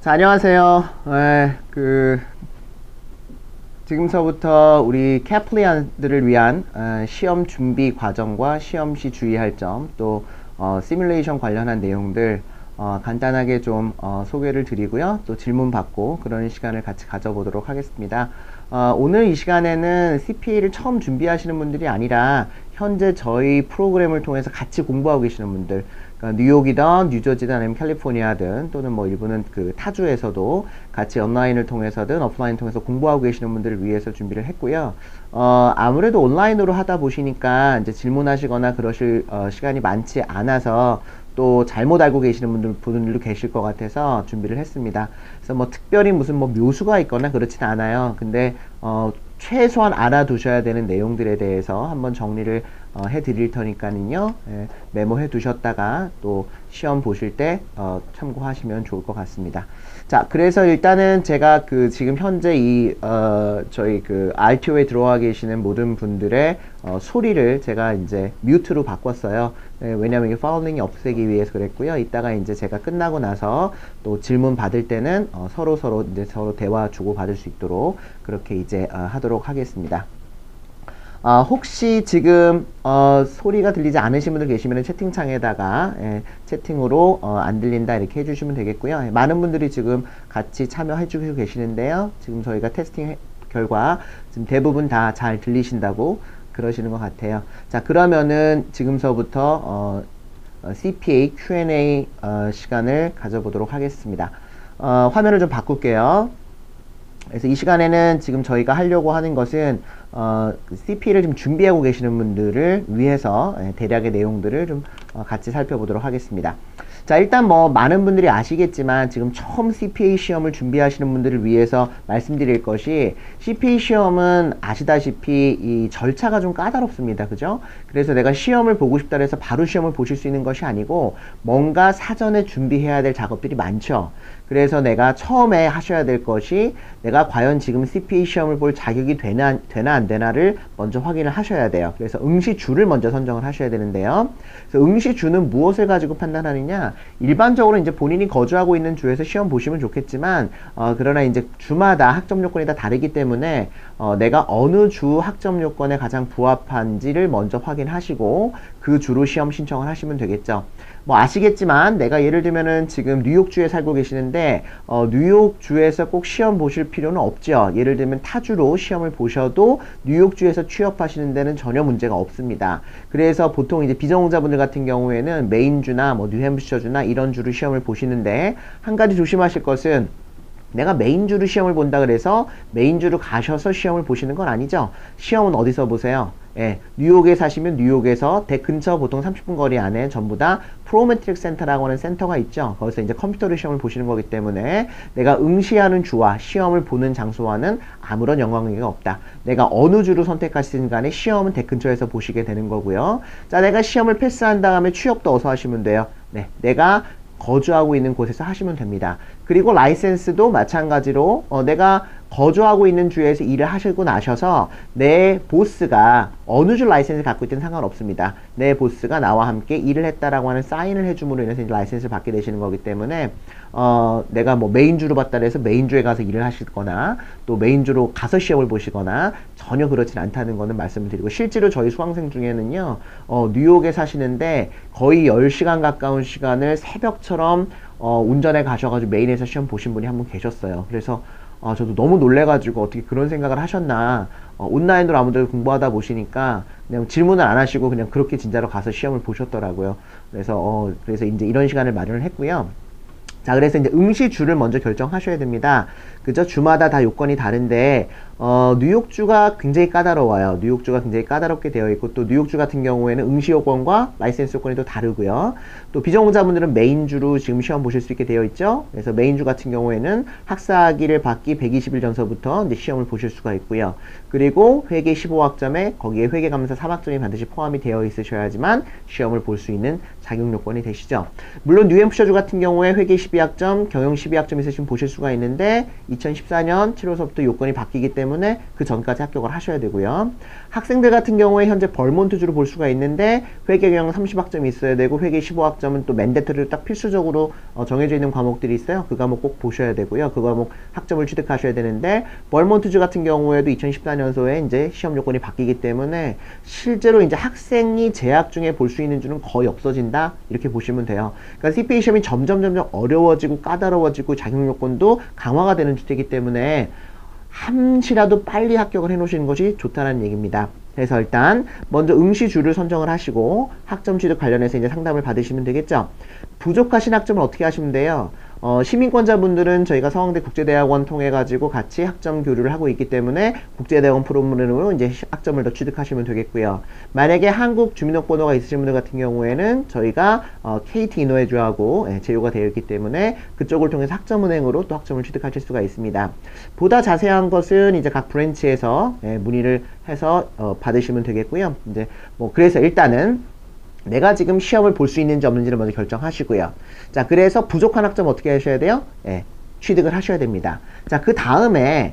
자, 안녕하세요. 지금서부터 우리 캐플리안들을 위한 시험 준비 과정과 시험 시 주의할 점, 또 시뮬레이션 관련한 내용들 간단하게 좀 소개를 드리고요. 또 질문 받고 그런 시간을 같이 가져보도록 하겠습니다. 오늘 이 시간에는 CPA를 처음 준비하시는 분들이 아니라 현재 저희 프로그램을 통해서 같이 공부하고 계시는 분들, 그러니까 뉴욕이든 뉴저지든 아니면 캘리포니아든 또는 뭐 일부는 그 타주에서도 같이 온라인을 통해서든 오프라인 통해서 공부하고 계시는 분들을 위해서 준비를 했고요. 아무래도 온라인으로 하다 보시니까 이제 질문하시거나 그러실 시간이 많지 않아서 또 잘못 알고 계시는 분들도 계실 것 같아서 준비를 했습니다. 그래서 뭐 특별히 무슨 뭐 묘수가 있거나 그렇진 않아요. 근데 최소한 알아두셔야 되는 내용들에 대해서 한번 정리를 해 드릴 테니까는요, 메모해 두셨다가 또 시험 보실 때 참고하시면 좋을 것 같습니다. 자, 그래서 일단은 제가 지금 현재 저희 RTO에 들어와 계시는 모든 분들의 소리를 제가 이제 뮤트로 바꿨어요. 왜냐면 이게 파울링이 없애기 위해서 그랬고요. 이따가 이제 제가 끝나고 나서 또 질문 받을 때는 서로 대화 주고 받을 수 있도록 그렇게 이제 하도록 하겠습니다. 혹시 지금 소리가 들리지 않으신 분들 계시면 채팅창에다가 채팅으로 안 들린다 이렇게 해주시면 되겠고요. 많은 분들이 지금 같이 참여해 주고 계시는데요. 지금 저희가 테스팅 결과 지금 대부분 다 잘 들리신다고 그러시는 것 같아요. 자, 그러면은 지금서부터 CPA Q&A 시간을 가져보도록 하겠습니다. 화면을 좀 바꿀게요. 그래서 이 시간에는 지금 저희가 하려고 하는 것은 CP를 좀 준비하고 계시는 분들을 위해서 대략의 내용들을 좀 같이 살펴보도록 하겠습니다. 자, 일단 뭐 많은 분들이 아시겠지만 지금 처음 CPA 시험을 준비하시는 분들을 위해서 말씀드릴 것이, CPA 시험은 아시다시피 이 절차가 좀 까다롭습니다. 그죠? 그래서 내가 시험을 보고 싶다 해서 바로 시험을 보실 수 있는 것이 아니고 뭔가 사전에 준비해야 될 작업들이 많죠. 그래서 내가 처음에 하셔야 될 것이, 내가 과연 지금 CPA 시험을 볼 자격이 되나 안 되나를 먼저 확인을 하셔야 돼요. 그래서 응시주를 먼저 선정을 하셔야 되는데요. 그래서 응시주는 무엇을 가지고 판단하느냐, 일반적으로 이제 본인이 거주하고 있는 주에서 시험 보시면 좋겠지만 그러나 이제 주마다 학점 요건이 다 다르기 때문에 내가 어느 주 학점 요건에 가장 부합한지를 먼저 확인하시고 그 주로 시험 신청을 하시면 되겠죠. 뭐 아시겠지만 내가 예를 들면은 지금 뉴욕주에 살고 계시는데 뉴욕주에서 꼭 시험 보실 필요는 없죠. 예를 들면 타주로 시험을 보셔도 뉴욕주에서 취업하시는 데는 전혀 문제가 없습니다. 그래서 보통 이제 비전공자분들 같은 경우에는 메인주나 뭐 뉴햄프셔주나 이런 주로 시험을 보시는데, 한 가지 조심하실 것은, 내가 메인주로 시험을 본다 그래서 메인주로 가셔서 시험을 보시는 건 아니죠. 시험은 어디서 보세요? 뉴욕에 사시면 뉴욕에서 댁 근처 보통 30분 거리 안에 전부 다 프로메트릭 센터라고 하는 센터가 있죠. 거기서 이제 컴퓨터로 시험을 보시는 거기 때문에 내가 응시하는 주와 시험을 보는 장소와는 아무런 연관관계가 없다. 내가 어느 주로 선택하시든 간에 시험은 댁 근처에서 보시게 되는 거고요. 자, 내가 시험을 패스한 다음에 취업도 어서 하시면 돼요. 내가 거주하고 있는 곳에서 하시면 됩니다. 그리고 라이센스도 마찬가지로 내가 거주하고 있는 주에서 일을 하시고 나셔서 내 보스가 어느 주 라이센스를 갖고 있든 상관없습니다. 내 보스가 나와 함께 일을 했다라고 하는 사인을 해줌으로 인해서 이제 라이센스를 받게 되시는 거기 때문에 내가 뭐 메인주로 봤다 해서 메인주에 가서 일을 하시거나 또 메인주로 가서 시험을 보시거나 전혀 그렇진 않다는 거는 말씀을 드리고, 실제로 저희 수강생 중에는요 뉴욕에 사시는데 거의 10시간 가까운 시간을 새벽처럼 운전해 가셔가지고 메인에서 시험 보신 분이 한 분 계셨어요. 그래서 저도 너무 놀래가지고 어떻게 그런 생각을 하셨나. 온라인으로 아무래도 공부하다 보시니까 그냥 질문을 안 하시고 그냥 그렇게 진짜로 가서 시험을 보셨더라고요. 그래서 이제 이런 시간을 마련을 했고요. 자, 그래서 이제 응시주를 먼저 결정하셔야 됩니다. 그죠? 주마다 다 요건이 다른데 뉴욕주가 굉장히 까다로워요. 뉴욕주가 굉장히 까다롭게 되어 있고, 또 뉴욕주 같은 경우에는 응시 요건과 라이센스 요건이 또 다르고요. 또 비전공자분들은 메인주로 지금 시험 보실 수 있게 되어 있죠. 그래서 메인주 같은 경우에는 학사학위를 받기 120일 전서부터 이제 시험을 보실 수가 있고요. 그리고 회계 15학점에 거기에 회계감사 3학점이 반드시 포함이 되어 있으셔야지만 시험을 볼 수 있는 자격 요건이 되시죠. 물론 뉴햄프셔주 같은 경우에 회계 12학점, 경영 12학점 있으시면 보실 수가 있는데 2014년 7월서부터 요건이 바뀌기 때문에 때문에 그 전까지 합격을 하셔야 되고요. 학생들 같은 경우에 현재 벌몬트주로 볼 수가 있는데 회계 경영 30학점이 있어야 되고 회계 15학점은 또 맨데터리로 딱 필수적으로 정해져 있는 과목들이 있어요. 그 과목 꼭 보셔야 되고요. 그 과목 학점을 취득하셔야 되는데 벌몬트주 같은 경우에도 2014년도에 이제 시험 요건이 바뀌기 때문에 실제로 이제 학생이 재학 중에 볼 수 있는 주는 거의 없어진다 이렇게 보시면 돼요. 그러니까 CPA 시험이 점점 어려워지고 까다로워지고 자격 요건도 강화가 되는 주제이기 때문에 한시라도 빨리 합격을 해 놓으시는 것이 좋다는 얘기입니다. 그래서 일단 먼저 응시주를 선정을 하시고 학점 취득 관련해서 이제 상담을 받으시면 되겠죠. 부족하신 학점은 어떻게 하시면 돼요? 시민권자분들은 저희가 서강대 국제대학원 통해 가지고 같이 학점 교류를 하고 있기 때문에 국제대학원 프로그램으로 이제 학점을 더 취득하시면 되겠고요. 만약에 한국 주민등록번호가 있으신 분들 같은 경우에는 저희가 KT 인허해주하고 제휴가 되어 있기 때문에 그쪽을 통해서 학점은행으로 또 학점을 취득하실 수가 있습니다. 보다 자세한 것은 이제 각 브랜치에서 문의를 해서 받으시면 되겠고요. 이제 뭐 그래서 일단은 내가 지금 시험을 볼 수 있는지 없는지를 먼저 결정하시고요. 자, 그래서 부족한 학점 어떻게 하셔야 돼요? 취득을 하셔야 됩니다. 자, 그 다음에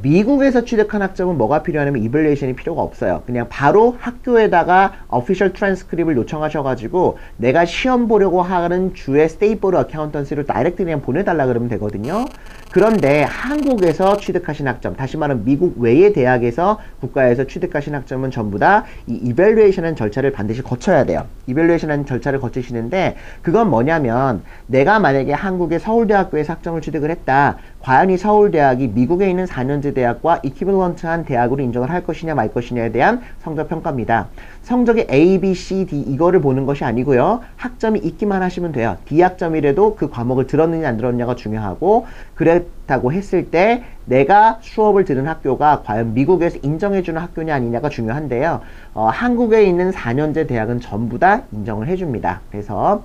미국에서 취득한 학점은 뭐가 필요하냐면 이밸류에이션이 필요가 없어요. 그냥 바로 학교에다가 official transcript을 요청하셔가지고 내가 시험 보려고 하는 주의 State Board Accountancy로 다이렉트 그냥 보내달라 그러면 되거든요. 그런데 한국에서 취득하신 학점, 다시 말하면 미국 외의 대학에서 국가에서 취득하신 학점은 전부 다 이 이밸류에이션이라는 절차를 반드시 거쳐야 돼요. 이밸류에이션이라는 절차를 거치시는데 그건 뭐냐면 내가 만약에 한국의 서울대학교에서 학점을 취득을 했다. 과연 이 서울대학이 미국에 있는 4년제 대학과 이퀴벌런트한 대학으로 인정을 할 것이냐 말 것이냐에 대한 성적평가입니다. 성적이 A, B, C, D 이거를 보는 것이 아니고요. 학점이 있기만 하시면 돼요. D학점이라도 그 과목을 들었느냐 안 들었느냐가 중요하고 그랬다고 했을 때 내가 수업을 들은 학교가 과연 미국에서 인정해주는 학교냐 아니냐가 중요한데요. 한국에 있는 4년제 대학은 전부 다 인정을 해줍니다. 그래서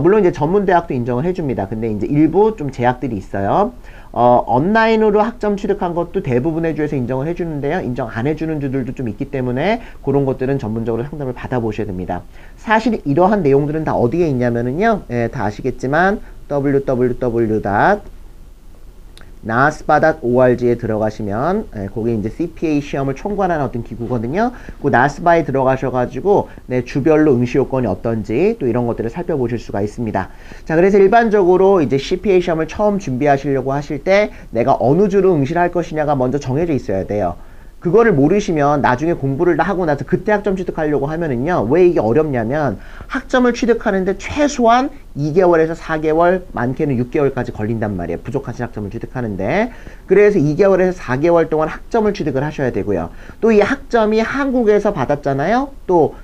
물론 이제 전문대학도 인정을 해줍니다. 근데 이제 일부 좀 제약들이 있어요. 온라인으로 학점 취득한 것도 대부분의 주에서 인정을 해주는데요. 인정 안 해주는 주들도 좀 있기 때문에 그런 것들은 전문적으로 상담을 받아보셔야 됩니다. 사실 이러한 내용들은 다 어디에 있냐면은요. 다 아시겠지만 www.nasba.org에 들어가시면 거기 이제 CPA 시험을 총괄하는 어떤 기구거든요. 그 nasba에 들어가셔가지고 주별로 응시 요건이 어떤지 또 이런 것들을 살펴보실 수가 있습니다. 자, 그래서 일반적으로 이제 CPA 시험을 처음 준비하시려고 하실 때 내가 어느 주로 응시를 할 것이냐가 먼저 정해져 있어야 돼요. 그거를 모르시면 나중에 공부를 다 하고 나서 그때 학점 취득하려고 하면은요. 왜 이게 어렵냐면 학점을 취득하는데 최소한 2개월에서 4개월, 많게는 6개월까지 걸린단 말이에요. 부족하신 학점을 취득하는데. 그래서 2개월에서 4개월 동안 학점을 취득을 하셔야 되고요. 또 이 학점이 한국에서 받았잖아요. 또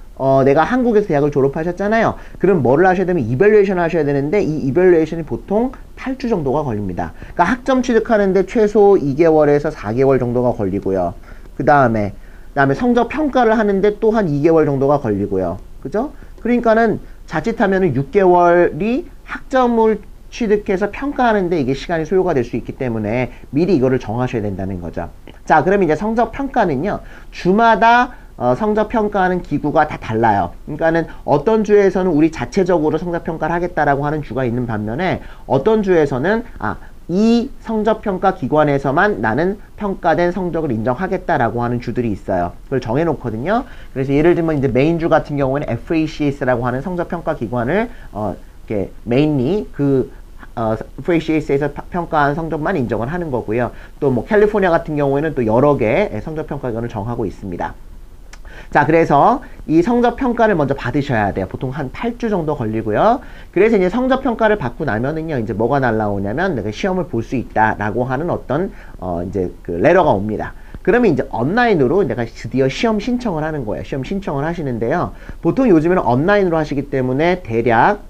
내가 한국에서 대학을 졸업하셨잖아요. 그럼 뭐를 하셔야 되면 이밸류에이션을 하셔야 되는데 이 이밸류에이션이 보통 8주 정도가 걸립니다. 그러니까 학점 취득하는데 최소 2개월에서 4개월 정도가 걸리고요. 그 다음에 성적 평가를 하는데 또 한 2개월 정도가 걸리고요. 그죠? 그러니까는 자칫하면은 6개월이 학점을 취득해서 평가하는데 이게 시간이 소요가 될 수 있기 때문에 미리 이거를 정하셔야 된다는 거죠. 자, 그럼 이제 성적 평가는요. 주마다 성적 평가하는 기구가 다 달라요. 그러니까는 어떤 주에서는 우리 자체적으로 성적 평가를 하겠다라고 하는 주가 있는 반면에 어떤 주에서는 이 성적평가 기관에서만 나는 평가된 성적을 인정하겠다라고 하는 주들이 있어요. 그걸 정해놓거든요. 그래서 예를 들면 이제 메인주 같은 경우에는 FACS라고 하는 성적평가 기관을 이렇게 메인리 FACS에서 평가한 성적만 인정을 하는 거고요. 또 뭐 캘리포니아 같은 경우에는 또 여러 개의 성적평가 기관을 정하고 있습니다. 자, 그래서 이 성적평가를 먼저 받으셔야 돼요. 보통 한 8주 정도 걸리고요. 그래서 이제 성적평가를 받고 나면은요, 이제 뭐가 날라오냐면 내가 시험을 볼 수 있다라고 하는 어떤, 이제 그 레터가 옵니다. 그러면 이제 온라인으로 내가 드디어 시험 신청을 하는 거예요. 시험 신청을 하시는데요. 보통 요즘에는 온라인으로 하시기 때문에 대략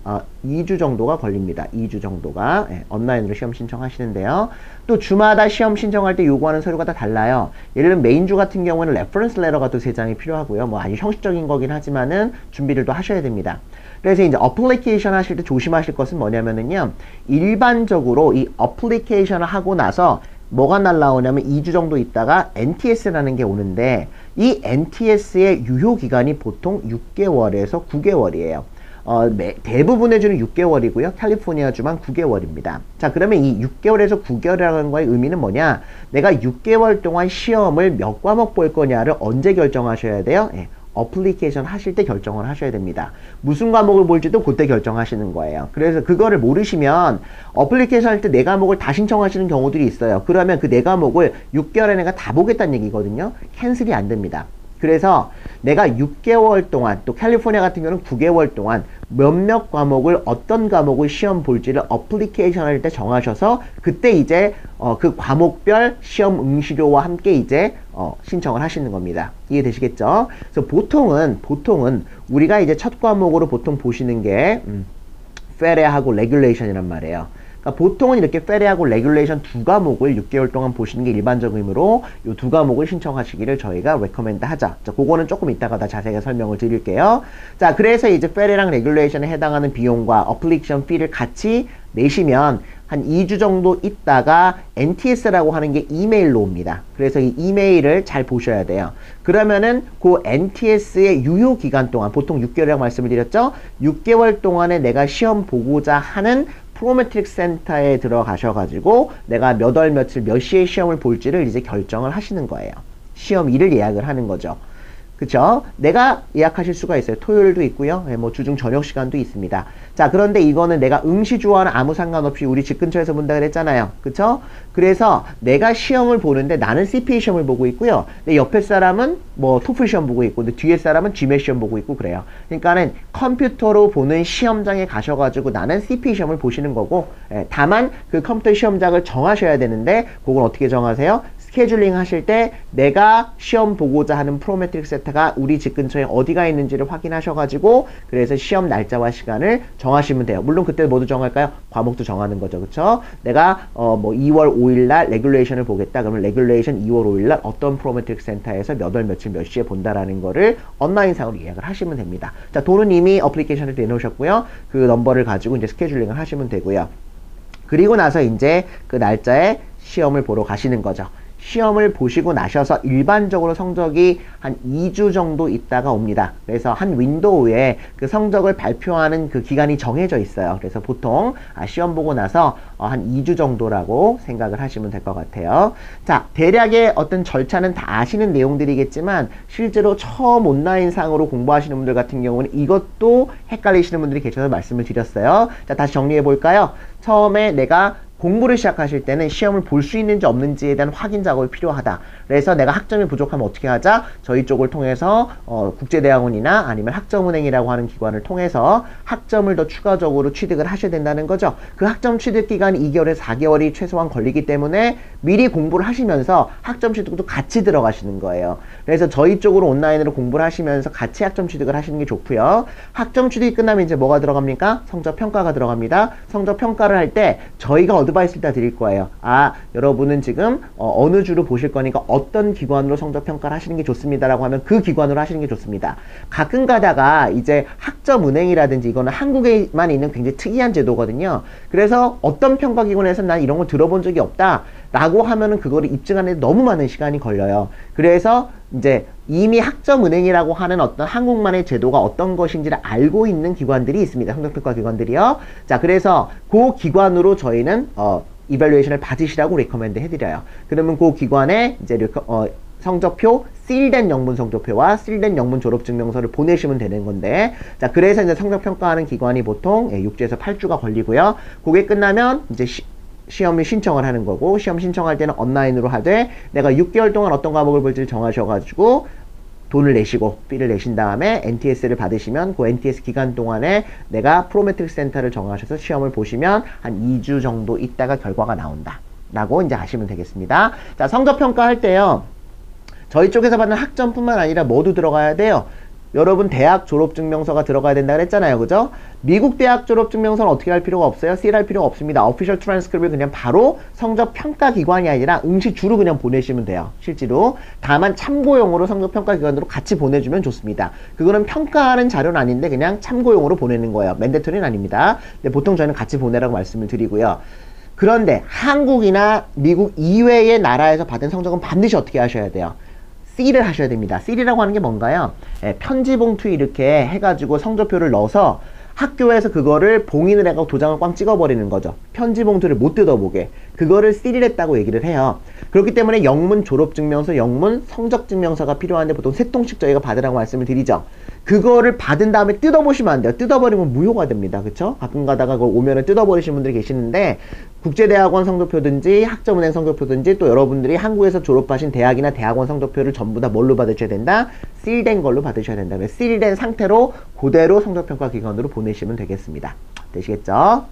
2주 정도가 걸립니다. 2주 정도가 온라인으로 시험 신청하시는데요. 또 주마다 시험 신청할 때 요구하는 서류가 다 달라요. 예를 들면 메인주 같은 경우는 레퍼런스 레터가 또 3장이 필요하고요. 뭐 아주 형식적인 거긴 하지만은 준비를 또 하셔야 됩니다. 그래서 이제 어플리케이션 하실 때 조심하실 것은 뭐냐면은요. 일반적으로 이 어플리케이션을 하고 나서 뭐가 날라오냐면 2주 정도 있다가 NTS라는 게 오는데 이 NTS의 유효기간이 보통 6개월에서 9개월이에요. 대부분의 주는 6개월이고요. 캘리포니아 주만 9개월입니다. 자, 그러면 이 6개월에서 9개월이라는 거의 의미는 뭐냐? 내가 6개월 동안 시험을 몇 과목 볼 거냐를 언제 결정하셔야 돼요? 예, 어플리케이션 하실 때 결정을 하셔야 됩니다. 무슨 과목을 볼지도 그때 결정하시는 거예요. 그래서 그거를 모르시면 어플리케이션 할 때 네 과목을 다 신청하시는 경우들이 있어요. 그러면 그 네 과목을 6개월에 내가 다 보겠다는 얘기거든요. 캔슬이 안 됩니다. 그래서 내가 6개월 동안, 또 캘리포니아 같은 경우는 9개월 동안 몇몇 과목을, 어떤 과목을 시험 볼지를 어플리케이션 할 때 정하셔서 그때 이제 그 과목별 시험 응시료와 함께 이제 신청을 하시는 겁니다. 이해되시겠죠? 그래서 보통은 우리가 이제 첫 과목으로 보통 보시는 게 페레하고 레귤레이션이란 말이에요. 그러니까 보통은 이렇게 페레하고 레귤레이션 두 과목을 6개월 동안 보시는 게 일반적 의무로 이 두 과목을 신청하시기를 저희가 레커멘드 하자. 자, 그거는 조금 이따가 다 자세하게 설명을 드릴게요. 자, 그래서 이제 페레랑 레귤레이션에 해당하는 비용과 어플리케이션 피를 같이 내시면 한 2주 정도 있다가 NTS라고 하는 게 이메일로 옵니다. 그래서 이 이메일을 잘 보셔야 돼요. 그러면은 그 NTS의 유효 기간 동안, 보통 6개월이라고 말씀을 드렸죠? 6개월 동안에 내가 시험 보고자 하는 프로메트릭 센터에 들어가셔가지고 내가 몇 월 며칠 몇 시에 시험을 볼지를 이제 결정을 하시는 거예요. 시험일을 예약을 하는 거죠. 그쵸? 내가 예약하실 수가 있어요. 토요일도 있고요. 뭐 주중 저녁 시간도 있습니다. 자, 그런데 이거는 내가 응시주와는 아무 상관없이 우리 집 근처에서 본다 그랬잖아요. 그쵸? 그래서 내가 시험을 보는데 나는 CPA 시험을 보고 있고요. 내 옆에 사람은 뭐 토플 시험 보고 있고, 근데 뒤에 사람은 GMAT 시험 보고 있고 그래요. 그러니까는 컴퓨터로 보는 시험장에 가셔가지고 나는 CPA 시험을 보시는 거고, 다만 그 컴퓨터 시험장을 정하셔야 되는데 그건 어떻게 정하세요? 스케줄링 하실 때 내가 시험 보고자 하는 프로메트릭 센터가 우리 집 근처에 어디가 있는지를 확인하셔가지고 그래서 시험 날짜와 시간을 정하시면 돼요. 물론 그때 모두 정할까요? 과목도 정하는 거죠. 그쵸? 내가 뭐 2월 5일날 레귤레이션을 보겠다. 그러면 레귤레이션 2월 5일날 어떤 프로메트릭 센터에서 몇 월 며칠 몇 시에 본다라는 거를 온라인상으로 예약을 하시면 됩니다. 자, 돈은 이미 어플리케이션을 내놓으셨고요. 그 넘버를 가지고 이제 스케줄링을 하시면 되고요. 그리고 나서 이제 그 날짜에 시험을 보러 가시는 거죠. 시험을 보시고 나셔서 일반적으로 성적이 한 2주 정도 있다가 옵니다. 그래서 한 윈도우에 그 성적을 발표하는 그 기간이 정해져 있어요. 그래서 보통 시험 보고 나서 한 2주 정도라고 생각을 하시면 될 것 같아요. 자, 대략의 어떤 절차는 다 아시는 내용들이겠지만 실제로 처음 온라인상으로 공부하시는 분들 같은 경우는 이것도 헷갈리시는 분들이 계셔서 말씀을 드렸어요. 자, 다시 정리해 볼까요? 처음에 내가 공부를 시작하실 때는 시험을 볼 수 있는지 없는지에 대한 확인 작업이 필요하다. 그래서 내가 학점이 부족하면 어떻게 하자? 저희 쪽을 통해서 국제대학원이나 아니면 학점은행이라고 하는 기관을 통해서 학점을 더 추가적으로 취득을 하셔야 된다는 거죠. 그 학점 취득 기간이 2개월에서 4개월이 최소한 걸리기 때문에 미리 공부를 하시면서 학점 취득도 같이 들어가시는 거예요. 그래서 저희 쪽으로 온라인으로 공부를 하시면서 같이 학점 취득을 하시는 게 좋고요. 학점 취득이 끝나면 이제 뭐가 들어갑니까? 성적 평가가 들어갑니다. 성적 평가를 할 때 저희가 어드바이스를 다 드릴 거예요. 아, 여러분은 지금 어느 주로 보실 거니까 어떤 기관으로 성적 평가를 하시는 게 좋습니다라고 하면 그 기관으로 하시는 게 좋습니다. 가끔 가다가 이제 학점은행이라든지 이거는 한국에만 있는 굉장히 특이한 제도거든요. 그래서 어떤 평가기관에서 난 이런 걸 들어본 적이 없다 라고 하면은 그거를 입증하는 데 너무 많은 시간이 걸려요. 그래서 이제 이미 학점은행이라고 하는 어떤 한국만의 제도가 어떤 것인지를 알고 있는 기관들이 있습니다. 성적평가 기관들이요. 자, 그래서 그 기관으로 저희는 이발루에이션을 받으시라고 레커멘드 해드려요. 그러면 그 기관에 이제 성적표, 실된 영문 성적표와 실된 영문 졸업증명서를 보내시면 되는 건데, 자, 그래서 이제 성적평가하는 기관이 보통 6주에서 8주가 걸리고요. 그게 끝나면 이제 시험을 신청을 하는 거고, 시험 신청할 때는 온라인으로 하되 내가 6개월 동안 어떤 과목을 볼지를 정하셔가지고 돈을 내시고 피를 내신 다음에 NTS를 받으시면 그 NTS 기간 동안에 내가 프로메트릭 센터를 정하셔서 시험을 보시면 한 2주 정도 있다가 결과가 나온다 라고 이제 아시면 되겠습니다. 자, 성적평가 할 때요, 저희 쪽에서 받는 학점뿐만 아니라 뭐도 들어가야 돼요? 여러분 대학 졸업증명서가 들어가야 된다 그랬잖아요. 그죠? 미국 대학 졸업증명서는 어떻게 할 필요가 없어요? 할 필요가 없습니다. 오피셜 트랜스크립을 그냥 바로 성적평가기관이 아니라 응시주로 그냥 보내시면 돼요. 실제로. 다만 참고용으로 성적평가기관으로 같이 보내주면 좋습니다. 그거는 평가하는 자료는 아닌데 그냥 참고용으로 보내는 거예요. 맨데토리는 아닙니다. 근데 보통 저희는 같이 보내라고 말씀을 드리고요. 그런데 한국이나 미국 이외의 나라에서 받은 성적은 반드시 어떻게 하셔야 돼요? C를 하셔야 됩니다. C라고 하는 게 뭔가요? 편지 봉투에 이렇게 해가지고 성적표를 넣어서 학교에서 그거를 봉인을 해갖고 도장을 꽝 찍어버리는 거죠. 편지 봉투를 못 뜯어보게. 그거를 씨릴했다고 얘기를 해요. 그렇기 때문에 영문 졸업증명서, 영문 성적증명서가 필요한데 보통 세 통씩 저희가 받으라고 말씀을 드리죠. 그거를 받은 다음에 뜯어보시면 안 돼요. 뜯어버리면 무효가 됩니다. 그쵸? 가끔 가다가 그걸 오면은 뜯어버리시는 분들이 계시는데, 국제대학원 성적표든지 학점은행 성적표든지 또 여러분들이 한국에서 졸업하신 대학이나 대학원 성적표를 전부 다 뭘로 받으셔야 된다? 실된 걸로 받으셔야 된다. 실된 상태로 그대로 성적평가 기관으로 보내시면 되겠습니다. 되시겠죠?